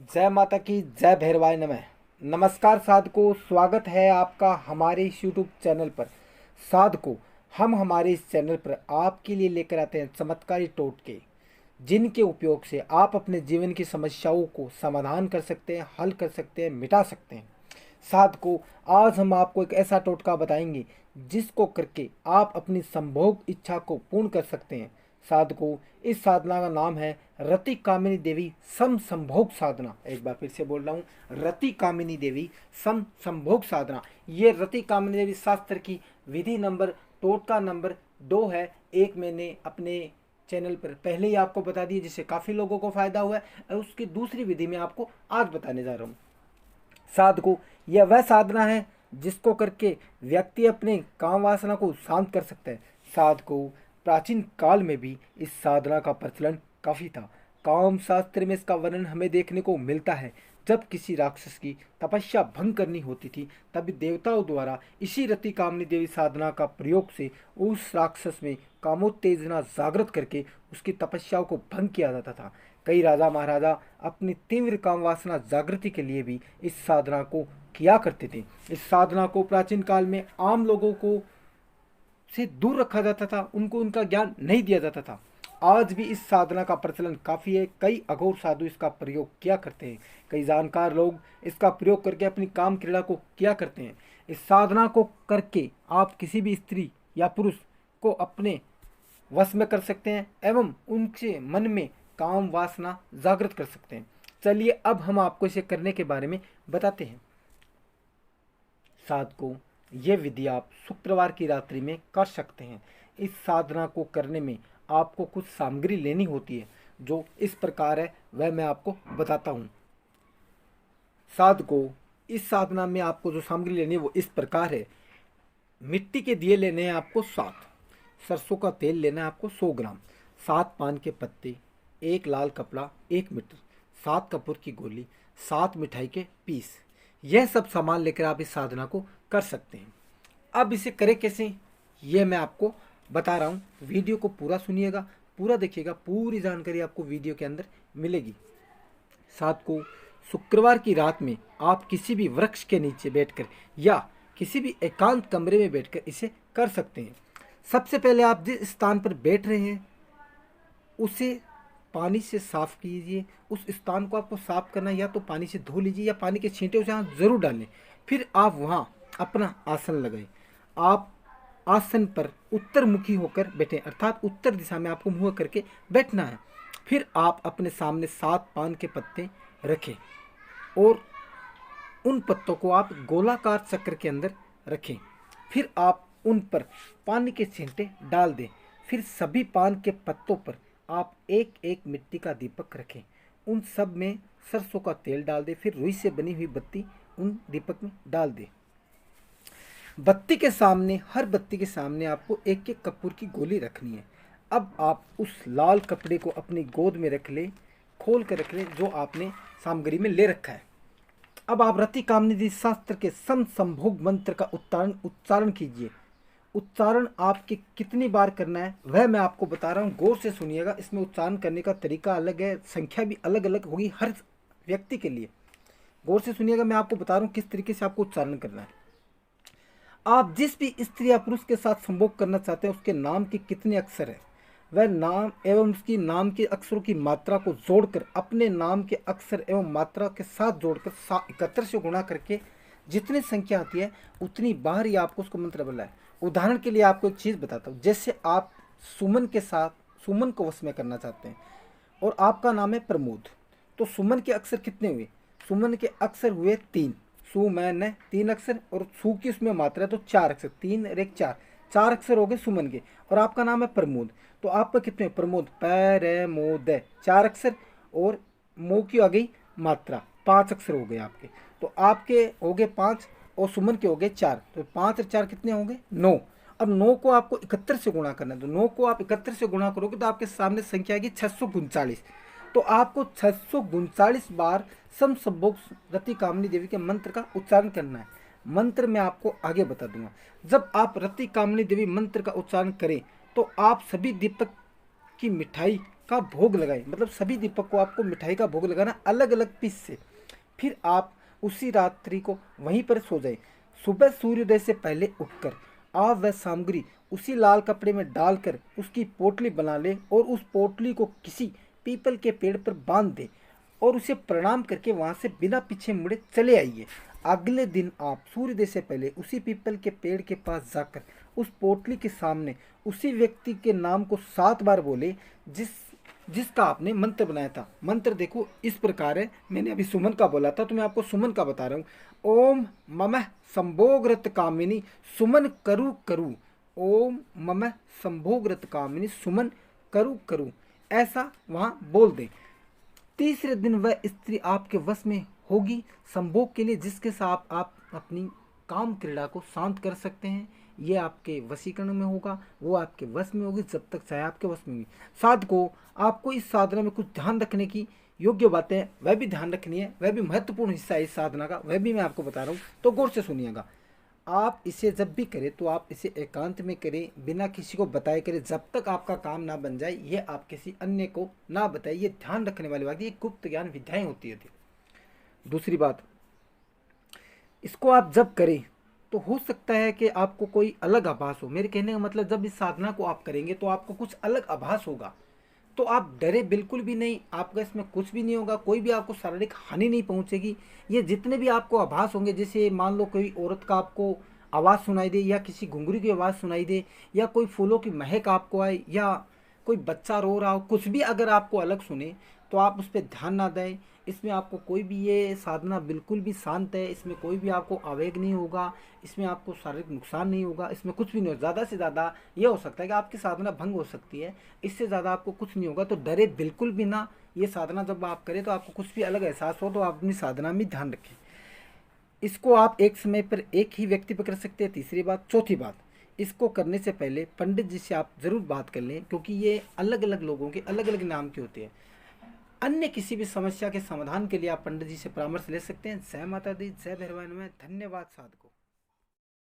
जय माता की जय भैरवाय नमः। नमस्कार साधको, स्वागत है आपका हमारे इस यूट्यूब चैनल पर। साधको, हम हमारे इस चैनल पर आपके लिए लेकर आते हैं चमत्कारी टोटके, जिनके उपयोग से आप अपने जीवन की समस्याओं को समाधान कर सकते हैं, हल कर सकते हैं, मिटा सकते हैं। साधको, आज हम आपको एक ऐसा टोटका बताएंगे जिसको करके आप अपनी संभोग इच्छा को पूर्ण कर सकते हैं। साधको, इस साधना का नाम है रति कामिनी देवी सम संभोग साधना। एक बार फिर से बोल रहा हूँ, रति कामिनी देवी सम संभोग साधना। ये रति कामिनी देवी शास्त्र की विधि नंबर टोटका नंबर 2 है। एक मैंने अपने चैनल पर पहले ही आपको बता दिया, जिससे काफ़ी लोगों को फायदा हुआ है, और उसकी दूसरी विधि मैं आपको आज बताने जा रहा हूँ। साधको, यह वह साधना है जिसको करके व्यक्ति अपने काम वासना को शांत कर सकता है। साधको, प्राचीन काल में भी इस साधना का प्रचलन काफ़ी था। काम शास्त्र में इसका वर्णन हमें देखने को मिलता है। जब किसी राक्षस की तपस्या भंग करनी होती थी, तब देवताओं द्वारा इसी रति कामनी देवी साधना का प्रयोग से उस राक्षस में कामोत्तेजना जागृत करके उसकी तपस्याओं को भंग किया जाता था। कई राजा महाराजा अपनी तीव्र काम वासना जागृति के लिए भी इस साधना को किया करते थे। इस साधना को प्राचीन काल में आम लोगों को से दूर रखा जाता था, उनको उनका ज्ञान नहीं दिया जाता था। आज भी इस साधना का प्रचलन काफ़ी है। कई अघोर साधु इसका प्रयोग किया करते हैं। कई जानकार लोग इसका प्रयोग करके अपनी काम क्रीड़ा को किया करते हैं। इस साधना को करके आप किसी भी स्त्री या पुरुष को अपने वश में कर सकते हैं एवं उनके मन में काम वासना जागृत कर सकते हैं। चलिए अब हम आपको इसे करने के बारे में बताते हैं। साधकों, ये विधि आप शुक्रवार की रात्रि में कर सकते हैं। इस साधना को करने में आपको कुछ सामग्री लेनी होती है, जो इस प्रकार है, वह मैं आपको बताता हूँ। साधकों, इस साधना में आपको जो सामग्री लेनी है वो इस प्रकार है। मिट्टी के दिए लेने हैं आपको 7, सरसों का तेल लेना है आपको 100 ग्राम, 7 पान के पत्ते, 1 लाल कपड़ा 1 मीटर, 7 कपूर की गोली, 7 मिठाई के पीस। यह सब सामान लेकर आप इस साधना को कर सकते हैं। अब इसे करें कैसे, यह मैं आपको बता रहा हूँ। वीडियो को पूरा सुनिएगा, पूरा देखिएगा, पूरी जानकारी आपको वीडियो के अंदर मिलेगी। साधकों, शुक्रवार की रात में आप किसी भी वृक्ष के नीचे बैठकर या किसी भी एकांत कमरे में बैठकर इसे कर सकते हैं। सबसे पहले आप जिस स्थान पर बैठ रहे हैं उसे पानी से साफ कीजिए। उस स्थान को आपको साफ करना है, या तो पानी से धो लीजिए या पानी के छींटे उसे यहाँ जरूर डालें। फिर आप वहाँ अपना आसन लगाएं। आप आसन पर उत्तर मुखी होकर बैठें, अर्थात उत्तर दिशा में आपको मुँह करके बैठना है। फिर आप अपने सामने 7 पान के पत्ते रखें और उन पत्तों को आप गोलाकार चक्र के अंदर रखें। फिर आप उन पर पानी के छींटे डाल दें। फिर सभी पान के पत्तों पर आप एक एक मिट्टी का दीपक रखें। उन सब में सरसों का तेल डाल दें। फिर रुई से बनी हुई बत्ती उन दीपक में डाल दें। बत्ती के सामने, हर बत्ती के सामने आपको एक एक कपूर की गोली रखनी है। अब आप उस लाल कपड़े को अपनी गोद में रख लें, खोल कर रख लें, जो आपने सामग्री में ले रखा है। अब आप रति कामनी देवी शास्त्र के सम संभोग मंत्र का उच्चारण कीजिए। उच्चारण आपके कितनी बार करना है वह मैं आपको बता रहा हूँ, गौर से सुनिएगा। इसमें उच्चारण करने का तरीका अलग है, संख्या भी अलग अलग होगी हर व्यक्ति के लिए। गौर से सुनिएगा, मैं आपको बता रहा हूँ किस तरीके से आपको उच्चारण करना है। आप जिस भी स्त्री या पुरुष के साथ संभोग करना चाहते हैं उसके नाम के कितने अक्षर हैं, वह नाम एवं उसकी नाम के अक्षरों की मात्रा को जोड़कर अपने नाम के अक्षर एवं मात्रा के साथ जोड़कर 71 से गुणा करके जितनी संख्या आती है उतनी बार ही आपको उसको मंत्र बोलना है। उदाहरण के लिए आपको एक चीज़ बताता हूँ। जैसे आप सुमन के साथ सुमन को वश में करना चाहते हैं और आपका नाम है प्रमोद, तो सुमन के अक्षर कितने हुए? सुमन के अक्षर हुए 3। सुमन है 3 अक्षर और सु की उसमें मात्रा है तो 4 अक्षर, 3 और 1 4, 4 अक्षर हो गए सुमन के। और आपका नाम है प्रमोद, तो आपका कितने? प्रमोद पैरमोद 4 अक्षर और मो की आ गई मात्रा, 5 अक्षर हो गए आपके। तो आपके हो गए 5 और सुमन के हो गए 4, तो 5 और 4 कितने होंगे? 9। अब 9 को आपको 71 से गुणा करना है, तो 9 को आप 71 से गुणा करोगे तो आपके सामने संख्या आएगी 639। तो आपको 639 बार सम संभोग रति कामनी देवी के मंत्र का उच्चारण करना है। मंत्र मैं आपको आगे बता दूंगा। जब आप रति कामनी देवी मंत्र का उच्चारण करें तो आप सभी दीपक की मिठाई का भोग लगाएं, मतलब सभी दीपक को आपको मिठाई का भोग लगाना अलग अलग पीस से। फिर आप उसी रात्रि को वहीं पर सो जाएं। सुबह सूर्योदय से पहले उठकर आप वह सामग्री उसी लाल कपड़े में डालकर उसकी पोटली बना लें और उस पोटली को किसी पीपल के पेड़ पर बांध दें और उसे प्रणाम करके वहां से बिना पीछे मुड़े चले आइए। अगले दिन आप सूर्योदय से पहले उसी पीपल के पेड़ के पास जाकर उस पोटली के सामने उसी व्यक्ति के नाम को 7 बार बोले जिसका आपने मंत्र बनाया था। मंत्र देखो इस प्रकार है, मैंने अभी सुमन का बोला था तो मैं आपको सुमन का बता रहा हूँ। ओम ममः संभोगरत कामिनी सुमन करु करु, ओम ममः संभोगरत कामिनी सुमन करु करु, ऐसा वहाँ बोल दें। तीसरे दिन वह स्त्री आपके वश में होगी संभोग के लिए, जिसके साथ आप अपनी काम क्रीड़ा को शांत कर सकते हैं। ये आपके वशीकरण में होगा, वो आपके वश में होगी जब तक चाहे आपके वश में होगी। साधकों, आपको इस साधना में कुछ ध्यान रखने की योग्य बातें वह भी ध्यान रखनी है, वह भी महत्वपूर्ण हिस्सा है इस साधना का, वह भी मैं आपको बता रहा हूँ, तो गौर से सुनिएगा। आप इसे जब भी करें तो आप इसे एकांत में करें, बिना किसी को बताए करें, जब तक आपका काम ना बन जाए ये आप किसी अन्य को ना बताइए। ये ध्यान रखने वाली बात, ये गुप्त ज्ञान विद्याएं होती है। दूसरी बात, इसको आप जब करें तो हो सकता है कि आपको कोई अलग आभास हो। मेरे कहने का मतलब, जब इस साधना को आप करेंगे तो आपको कुछ अलग आभास होगा, तो आप डरे बिल्कुल भी नहीं, आपका इसमें कुछ भी नहीं होगा, कोई भी आपको शारीरिक हानि नहीं पहुंचेगी। ये जितने भी आपको आभास होंगे, जैसे मान लो कोई औरत का आपको आवाज़ सुनाई दे, या किसी घुंघरू की आवाज़ सुनाई दे, या कोई फूलों की महक आपको आए, या कोई बच्चा रो रहा हो, कुछ भी अगर आपको अलग सुने तो आप उस पर ध्यान ना दें। इसमें आपको कोई भी, ये साधना बिल्कुल भी शांत है, इसमें कोई भी आपको आवेग नहीं होगा, इसमें आपको शारीरिक नुकसान नहीं होगा, इसमें कुछ भी नहीं होगा। ज़्यादा से ज़्यादा ये हो सकता है कि आपकी साधना भंग हो सकती है, इससे ज़्यादा आपको कुछ नहीं होगा। तो डरे बिल्कुल भी ना। ये साधना जब आप करें तो आपको कुछ भी अलग एहसास हो तो आप अपनी साधना में ध्यान रखें। इसको आप एक समय पर एक ही व्यक्ति पर कर सकते हैं। तीसरी बात। चौथी बात, इसको करने से पहले पंडित जी से आप ज़रूर बात कर लें, क्योंकि ये अलग अलग लोगों के अलग अलग नाम के होते हैं। अन्य किसी भी समस्या के समाधान के लिए आप पंडित जी से परामर्श ले सकते हैं। जय माता दी, जय भैरवान में। धन्यवाद साधकों।